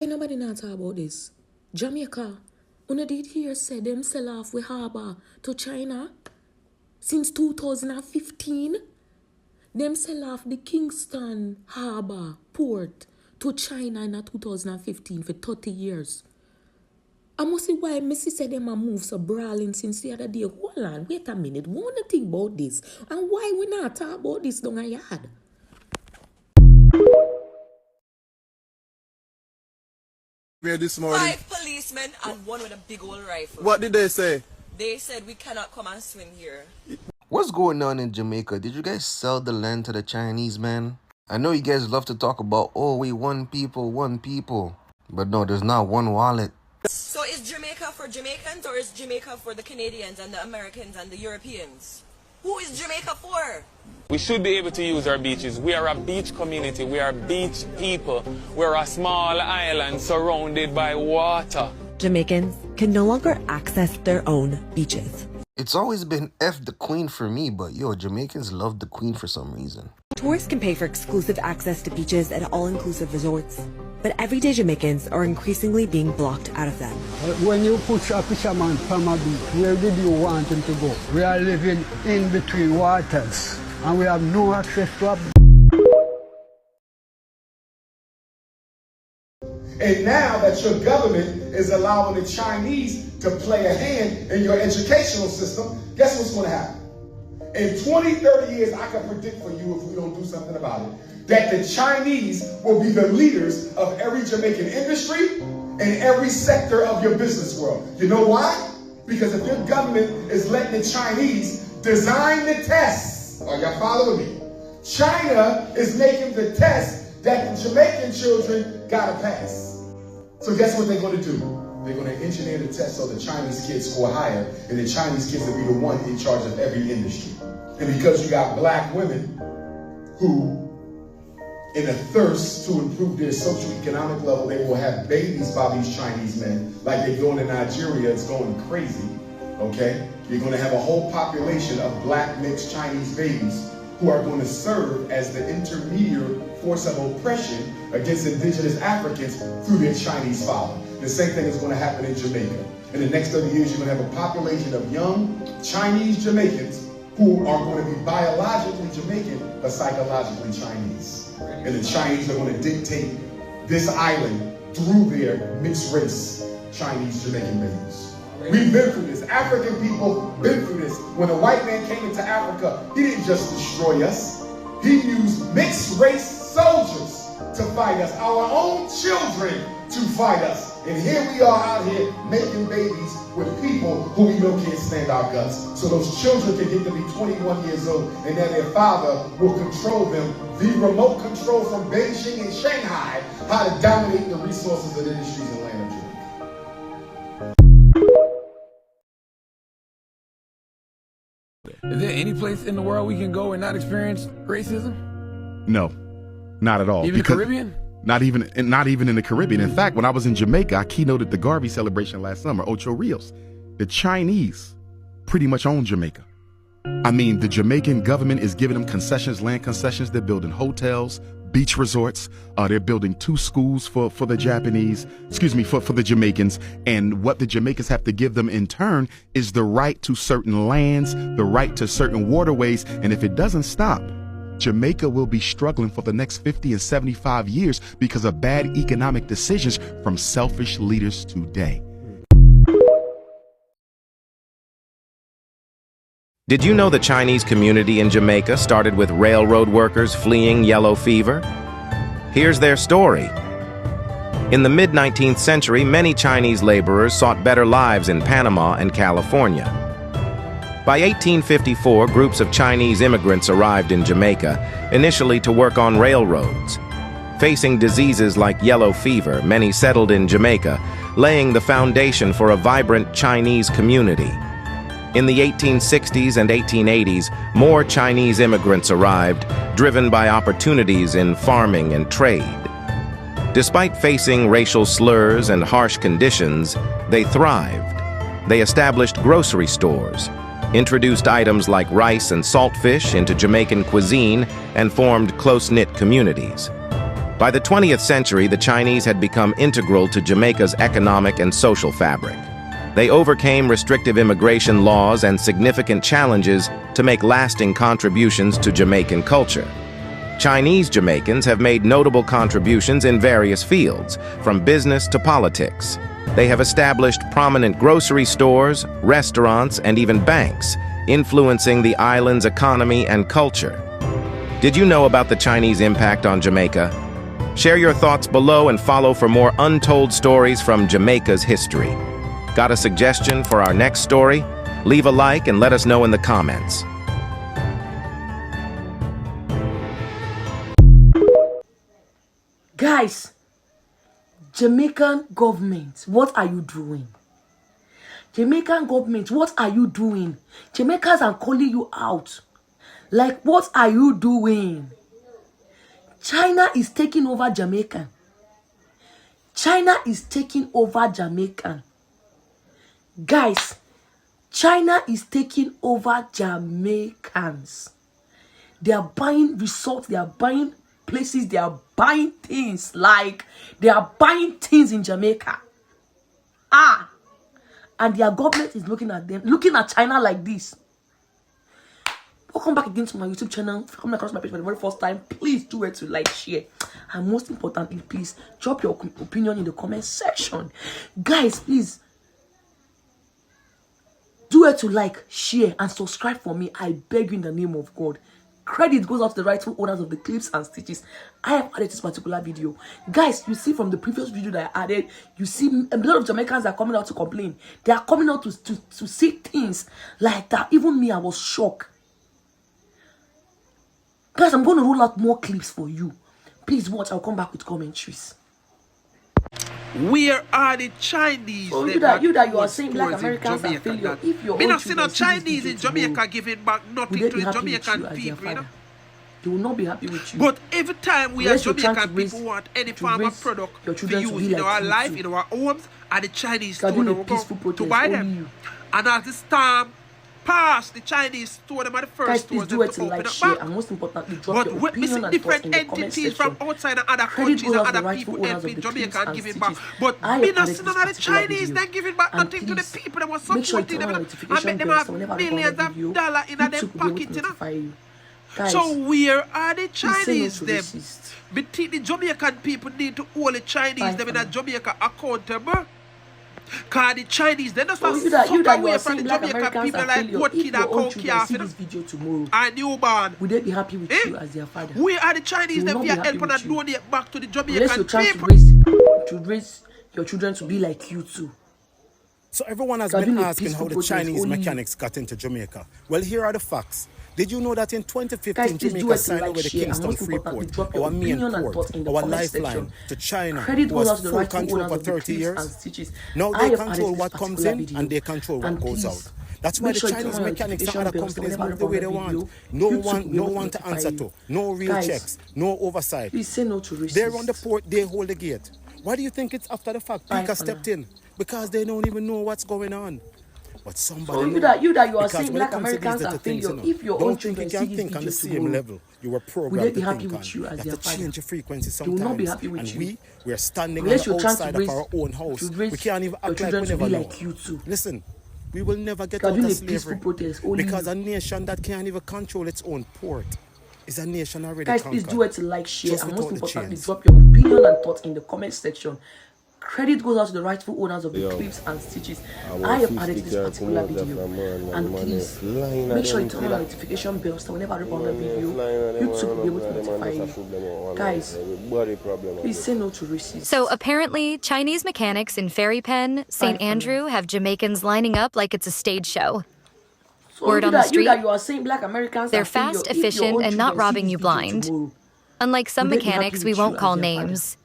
Why nobody not talk about this? Jamaica, una did hear say them sell off we harbour to China since 2015. Them sell off the Kingston Harbour port to China in 2015 for 30 years. I must see why Missy said them a move so brawling since the other day. Hold on, wait a minute. We want to think about this. And why we not talk about this down a yard? Here this morning. 5 policemen and one with a big old rifle. What did they say? They said we cannot come and swim here. What's going on in Jamaica? Did you guys sell the land to the Chinese, man? I know you guys love to talk about, oh, we one people. But no, there's not one wallet. So is Jamaica for Jamaicans or is Jamaica for the Canadians and the Americans and the Europeans? Who is Jamaica for? We should be able to use our beaches. We are a beach community. We are beach people. We're a small island surrounded by water. Jamaicans can no longer access their own beaches. It's always been F the Queen for me, but yo, Jamaicans love the Queen for some reason. Tourists can pay for exclusive access to beaches at all-inclusive resorts, but everyday Jamaicans are increasingly being blocked out of them. When you push a fisherman from a beach, where did you want him to go? We are living in between waters, and we have no access to a. And now that your government is allowing the Chinese to play a hand in your educational system, guess what's going to happen? In 20, 30 years, I can predict for you, if we don't do something about it, that the Chinese will be the leaders of every Jamaican industry and every sector of your business world. You know why? Because if your government is letting the Chinese design the tests, are y'all following me? China is making the tests that the Jamaican children gotta pass. So guess what they're going to do? They're going to engineer the test so the Chinese kids score higher, and the Chinese kids will be the one in charge of every industry. And because you got black women who, in a thirst to improve their socioeconomic level, they will have babies by these Chinese men, like they're doing in Nigeria. It's going crazy, okay? You're going to have a whole population of black mixed Chinese babies who are going to serve as the intermediate force of oppression against indigenous Africans through their Chinese father. The same thing is going to happen in Jamaica. In the next 30 years, you're going to have a population of young Chinese Jamaicans who are going to be biologically Jamaican, but psychologically Chinese. And the Chinese are going to dictate this island through their mixed race Chinese Jamaican babies. We've been through this. African people been through this. When a white man came into Africa, he didn't just destroy us. He used mixed race soldiers to fight us, our own children to fight us. And here we are out here making babies with people who we know can't stand our guts. So those children can get to be 21 years old, and then their father will control them via remote control from Beijing and Shanghai, how to dominate the resources and industries and land of Jamaica. Is there any place in the world we can go and not experience racism? No, not at all. Even the Caribbean? Not even in the Caribbean. In fact, when I was in Jamaica, I keynoted the Garvey celebration last summer, Ocho Rios. The Chinese pretty much own Jamaica. I mean, the Jamaican government is giving them concessions, land concessions. They're building hotels, beach resorts. They're building 2 schools for the Jamaicans. And what the Jamaicans have to give them in turn is the right to certain lands, the right to certain waterways. And if it doesn't stop, Jamaica will be struggling for the next 50 and 75 years because of bad economic decisions from selfish leaders today. Did you know the Chinese community in Jamaica started with railroad workers fleeing yellow fever? Here's their story. In the mid-19th century, many Chinese laborers sought better lives in Panama and California. By 1854, groups of Chinese immigrants arrived in Jamaica, initially to work on railroads. Facing diseases like yellow fever, many settled in Jamaica, laying the foundation for a vibrant Chinese community. In the 1860s and 1880s, more Chinese immigrants arrived, driven by opportunities in farming and trade. Despite facing racial slurs and harsh conditions, they thrived. They established grocery stores, introduced items like rice and saltfish into Jamaican cuisine, and formed close-knit communities. By the 20th century, the Chinese had become integral to Jamaica's economic and social fabric. They overcame restrictive immigration laws and significant challenges to make lasting contributions to Jamaican culture. Chinese Jamaicans have made notable contributions in various fields, from business to politics. They have established prominent grocery stores, restaurants, and even banks, influencing the island's economy and culture. Did you know about the Chinese impact on Jamaica? Share your thoughts below and follow for more untold stories from Jamaica's history. Got a suggestion for our next story? Leave a like and let us know in the comments. Guys, Jamaican government, what are you doing? Jamaican government, what are you doing? Jamaicans are calling you out. Like, what are you doing? China is taking over Jamaica. China is taking over Jamaica. Guys, China is taking over Jamaicans. They are buying resorts, they are buying places, they are buying things. Like, they are buying things in Jamaica. And their government is looking at them, looking at China like this. Welcome back again to my YouTube channel. If you're coming across my page for the very first time, please do it to like, share, and most importantly, please drop your opinion in the comment section. Guys, please do it to like, share, and subscribe for me. I beg you in the name of God. Credit goes out to the rightful owners of the clips and stitches. I have added this particular video. Guys, you see from the previous video that I added, you see a lot of Jamaicans are coming out to complain. They are coming out to say things like that. Even me, I was shocked. Guys, I'm going to roll out more clips for you. Please watch. I'll come back with commentaries. Where are the Chinese? Oh, you that you are saying black Americans are failure. If you're not seeing no Chinese in Jamaica giving back nothing to the Jamaican people, you know? They will not be happy with you. But every time we as Jamaican people want any form of product to use in our life, in our homes, and the Chinese store will go to buy them. And as this time past, the Chinese store them at the first stores to open up back. And most importantly, drop your we see different entities from outside and other countries and other people helping Jamaica and giving back. But we not see none of the Chinese then giving back nothing to the people that were supporting them and make them have millions of dollars in their pocket, you know. So where are the Chinese them? We think the Jamaican people need to hold the Chinese them in Jamaica accountable. Because the Chinese, they just suck away from the Jamaican people like what kid and cow calf, you know, and newborn. Would they be happy with you as their father? We are the Chinese that we are helping and donate back to the Jamaican unless you're trying people. to raise your children to be like you too. So everyone has been asking how the Chinese mechanics got into Jamaica. Well, here are the facts. Did you know that in 2015, Jamaica signed over the Kingston Freeport, our main port, our lifeline to China, was full control for 30 years? Now they control what comes in and they control what goes out. That's why the Chinese mechanics and other companies move the way they want. No one to answer to. No real checks. No oversight. Please say no to racism. They're on the port, they hold the gate. Why do you think it's after the fact Pika stepped in? Because they don't even know what's going on. But somebody you are saying black Americans are failure. If your own children see this video on the same level, you were programmed to think on. You have to change your frequency sometimes. They will not be happy with you. We are standing on the outside of our own house. We can't even act like we never know. Listen, we will never get out of slavery because a nation that can't even control its own port is a nation already conquered. Guys, please do it to like, share, and most importantly, drop your opinion and thoughts in the comment section. Credit goes out to the rightful owners of the clips and stitches. I have added this particular video, and please make sure you turn on the notification bell so whenever I upload a video, YouTube will be able to notify you. Guys, please say no to racism. So apparently, Chinese mechanics in Ferry Pen, St. Andrew have Jamaicans lining up like it's a stage show. Word on the street, you are saying black Americans they're fast, efficient, and not robbing you blind. Unlike some mechanics we won't call names.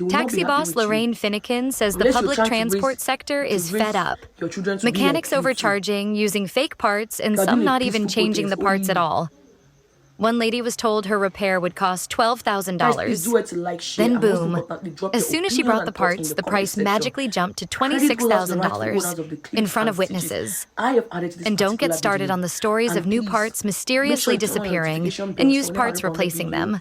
Taxi boss Lorraine Finnegan says the public transport sector is fed up. Mechanics overcharging, using fake parts, and some not even changing the parts at all. One lady was told her repair would cost $12,000. Then boom. As soon as she brought the parts, the price magically jumped to $26,000 in front of witnesses. And don't get started on the stories of new parts mysteriously disappearing and used parts replacing them.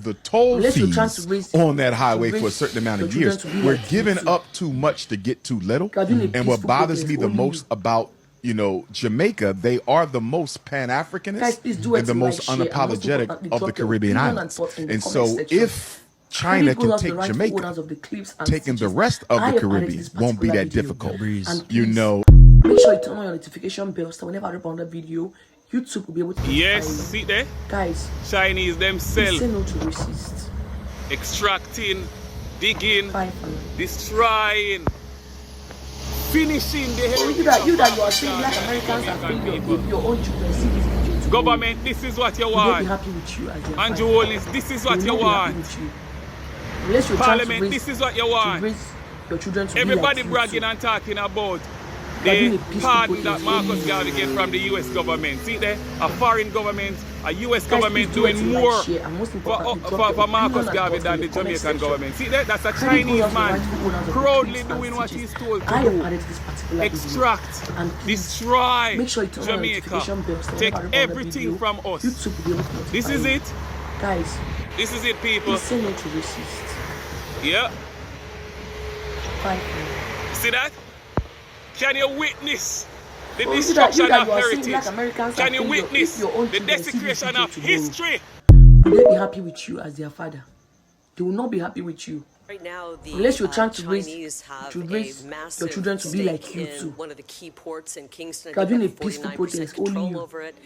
of the toll fees on that highway for a certain amount of years. We're giving up too much to get too little. And what bothers me the most about, you know, Jamaica, they are the most Pan-Africanist and the most unapologetic of the Caribbean islands. And so if China can take Jamaica, taking the rest of the Caribbean won't be that difficult. You know. Make sure you turn on your notification bell so whenever I upload another video, YouTube will be able to yes, see there? Guys, Chinese themselves say no to racist. Extracting, digging, destroying, finishing the so you that you are saying black Americans are freeing your own children. See this video. Government, this is what you want. Be happy with you as Andrew Hollis, this is what you want. Parliament, this is what you want. Your children to Everybody be like bragging and talking about the pardon that Marcus Garvey get from the US government. See there, a foreign government, a US government doing more for Marcus Garvey than the Jamaican government. See there, that's a Chinese man proudly doing what he's told to do. Extract, destroy Jamaica, take everything from us. This is it. Guys, this is it, people. Listen to racist. Yeah. See that? Can you witness the destruction of heritage? Can you witness the desecration of history? Will they be happy with you as their father? They will not be happy with you. Right now, the unless you're trying to Chinese have raise a massive your children to be like you in too. one of the key ports in Kingston. They're doing a 49% control over it,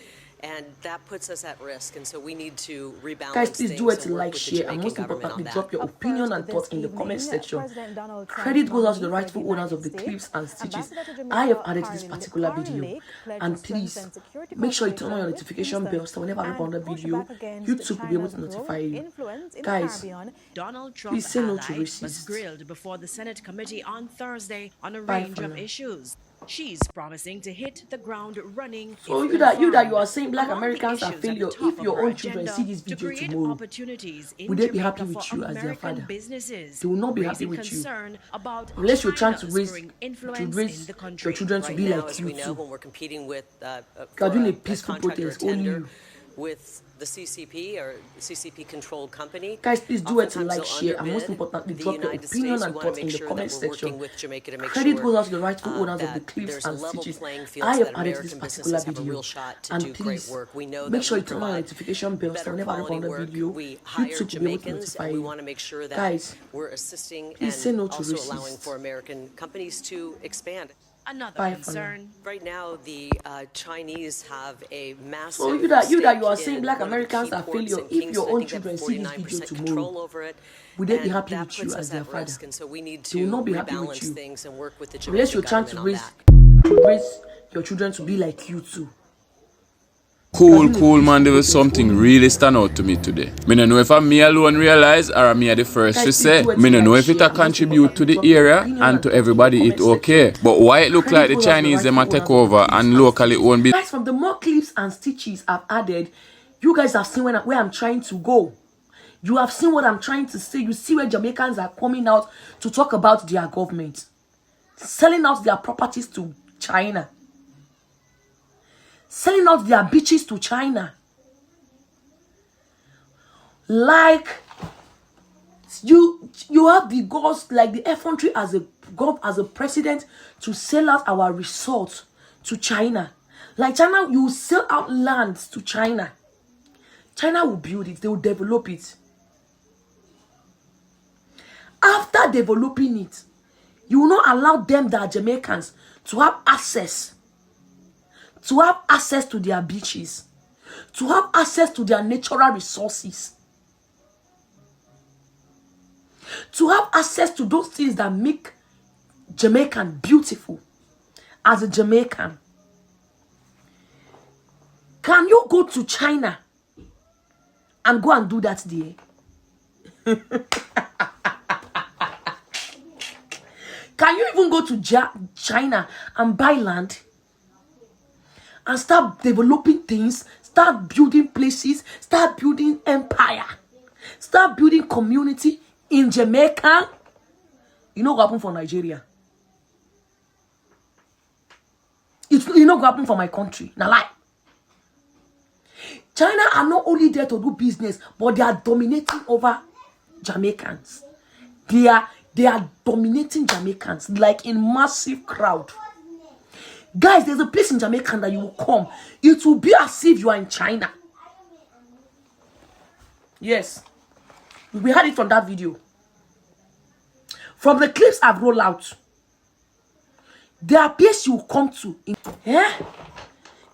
and that puts us at risk. And so we need to rebalance. Guys, please things do it to and work like, with share, the and most importantly, Jamaican drop your opinion and thoughts in the comment section. Credit goes out to the rightful owners of the clips and stitches I have added to this particular video. And please make sure you turn on your notification bell so whenever I upload a video, YouTube will be able to notify you. Guys, Donald Trump please say no to ally was racists. grilled before the Senate committee on Thursday on a Bye range for of now. issues. She's promising to hit the ground running. So if you that you confirmed. are saying black Among the Americans are issues at failure the top if of your her own children agenda see this to video create tomorrow. opportunities in Would they be happy Jamaica with for you as their American father? businesses, They will not be happy raising with you. concern about Unless you're trying to China raise spurring influence in the country. your children to Right be now, like as you we know, too. when we're competing with You're doing a a peaceful contractor protest, only tender you. with the CCP or the CCP-controlled company. Guys, please do it to Oftentimes like, they'll share, and most underbid importantly, the drop your United opinion States. and We want thoughts to in make the sure comment that we're section. working with Jamaica to make Credit sure goes out to the rightful owners of the that clips there's a and level stitches playing field I so have that added to this American particular businesses have a video. real shot to And do great please work. We know make that sure we you turn on the provide notification bell so better whenever I quality upload a work. video, We hire YouTube will be able to Jamaicans, notify and we you. want to make sure that Guys, we're assisting please say and no to also racists. allowing for American companies to expand. Another Bye for concern. Right now, the Chinese have a massive So you that you are stake saying in black one of the Americans key are ports failure in if Kingston. your I own think they have children see this video 49% tomorrow. control over it. Would they be And happy that with you puts as us their at father? risk, and so we need They will to not be happy with rebalance you. things and work with the Unless Jamaican you're trying to government on that. raise your children to be like you too. Cool, man. There was something really stand out to me today. Me no know if I'm me alone realize or me are the first to say. Me no know if it a contribute to the area and to everybody it okay. But why it look like the Chinese them a take over and locally own business? Guys, from the more clips and stitches I've added, you guys have seen where I'm trying to go. You have seen what I'm trying to say. You see where Jamaicans are coming out to talk about their government. Selling out their properties to China. Selling out their beaches to China. Like, you have the goals, like the effrontery as a president to sell out our resorts to China. Like China, you sell out lands to China. China will build it. They will develop it. After developing it, you will not allow them that are Jamaicans to have access to their beaches, to have access to their natural resources, to have access to those things that make Jamaican beautiful as a Jamaican. Can you go to China and go and do that there? Can you even go to China and buy land and start developing things, start building places, start building empire, start building community in Jamaica? You know what happened for Nigeria? You know what happened for my country? Now lie. China are not only there to do business, but they are dominating over Jamaicans. They are dominating Jamaicans like in massive crowd. Guys, there's a place in Jamaica that you will come. It will be as if you are in China. Yes. We had it from that video. From the clips I've rolled out. There are places you will come to.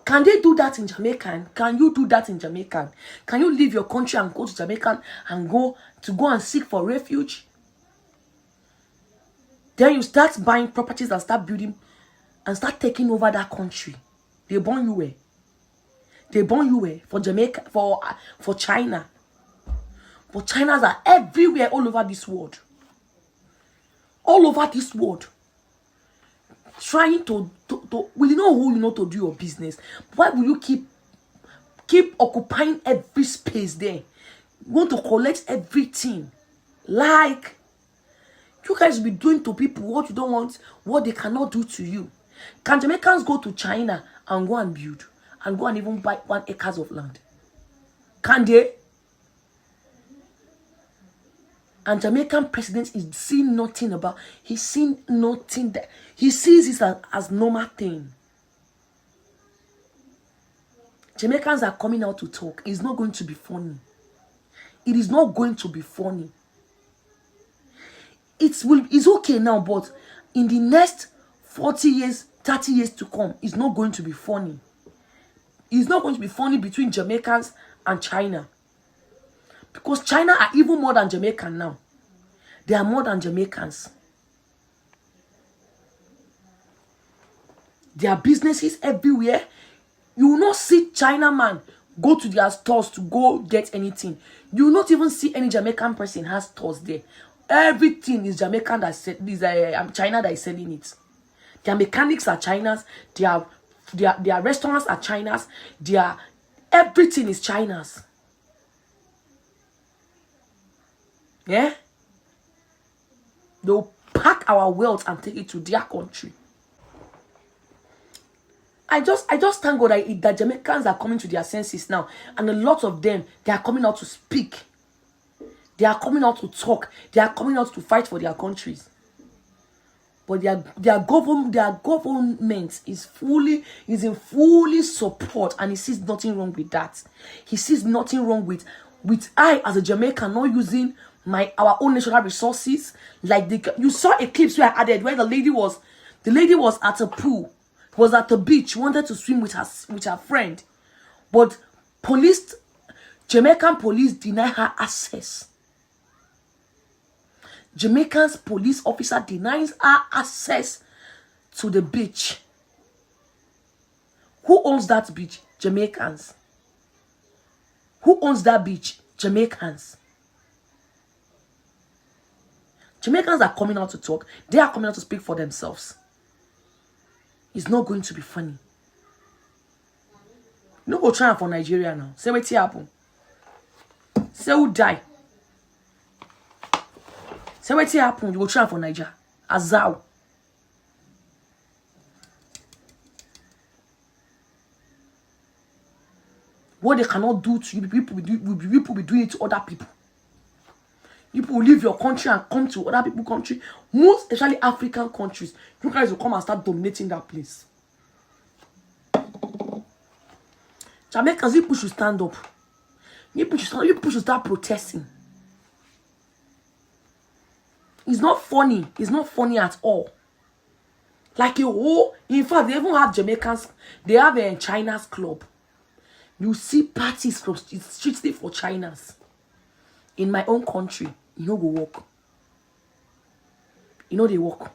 Can they do that in Jamaican? Can you do that in Jamaican? Can you leave your country and go to Jamaican and go and seek for refuge? Then you start buying properties and start building and start taking over that country. They born you where? They born you where? For Jamaica, for China. But China's are everywhere, all over this world. All over this world. Trying to well, you know who you know to do your business. Why will you keep occupying every space there? You want to collect everything. Like, you guys be doing to people what you don't want, what they cannot do to you. Can Jamaicans go to China and go and build? And go and even buy 1 acre of land? Can they? And Jamaican president is seeing nothing about. He's seen nothing that he sees it as normal thing. Jamaicans are coming out to talk. It's not going to be funny. It is not going to be funny. It's okay now, but in the next 40 years, 30 years to come, it's not going to be funny. It's not going to be funny between Jamaicans and China. Because China are even more than Jamaican now. They are more than Jamaicans. There are businesses everywhere. You will not see China man go to their stores to go get anything. You will not even see any Jamaican person has stores there. Everything is Jamaican that China that is selling it. Their mechanics are China's. Their restaurants are China's. Everything is China's. Yeah? They'll pack our wealth and take it to their country. I just thank God that Jamaicans are coming to their senses now. And a lot of them, they are coming out to speak. They are coming out to talk. They are coming out to fight for their countries. But their government is in fully support, and he sees nothing wrong with that. He sees nothing wrong with I as a Jamaican not using our own national resources. Like you saw a clip where I added where the lady was at a pool, was at the beach, wanted to swim with her friend, but Jamaican police deny her access. Jamaican's police officer denies her access to the beach. Who owns that beach? Jamaicans. Who owns that beach? Jamaicans. Jamaicans are coming out to talk. They are coming out to speak for themselves. It's not going to be funny. You no go try for Nigeria now. Say what happen. Say who die. Say what happen. You go try for Nigeria. Azao. What they cannot do to you, people be doing it to other people. People will leave your country and come to other people's country. Most especially African countries. You guys will come and start dominating that place. Jamaicans, people should stand up. People should start protesting. It's not funny. It's not funny at all. Like in fact, they even have Jamaicans. They have a China's club. You see parties from strictly for China's. In my own country, you know go work. You know they work.